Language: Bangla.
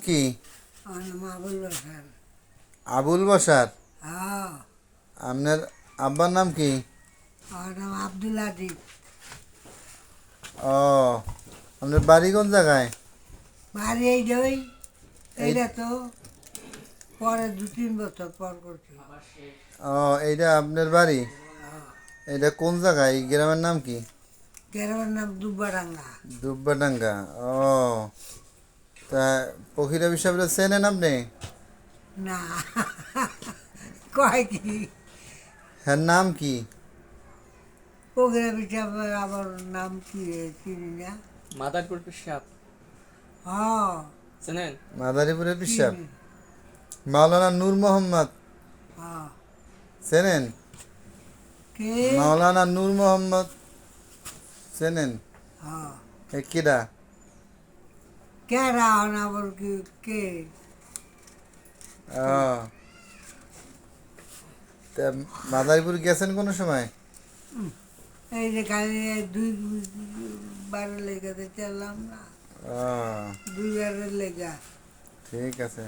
কি? আমার নাম আবুল বাসার। আবুল বাসার। হ্যাঁ। আপনার আব্বার নাম কি? আমার নাম আব্দুল আতিক। ও, আপনার বাড়ি কোন জায়গায়? বাড়ি এইটাই, এই এইটা তো পরে 2-3 বছর পর করছি। ও, এইটা আপনার বাড়ি? হ্যাঁ। এটা কোন জায়গায়? এই গ্রামের নাম কি? গ্রামের নাম দুব্বাডাঙ্গা। দুব্বাডাঙ্গা। ও, তা ফকির আবি সাহেবরা চেনেন আপনি? না। কয় কি? হ্যাঁ, নাম কি? ওখানে বিচার আমার নাম কি রে, চিনি না। মাদারপুর সাপ হ্যাঁ, চেনেন? মাদারীপুরের পিসাব চিনি। মাওলানা নূর মোহাম্মদ হ্যাঁ। চেনেন? কে? মাওলানা নূর মোহাম্মদ চেনেন? হ্যাঁ। এ কিরা? কে রাহন আবার কি কে? ও, তা মাদারীপুর গেছেন কোনো সময়? এই যে খালি 2 বারের লেগে চললাম না, ও, 2 বারের লেগা। ঠিক আছে।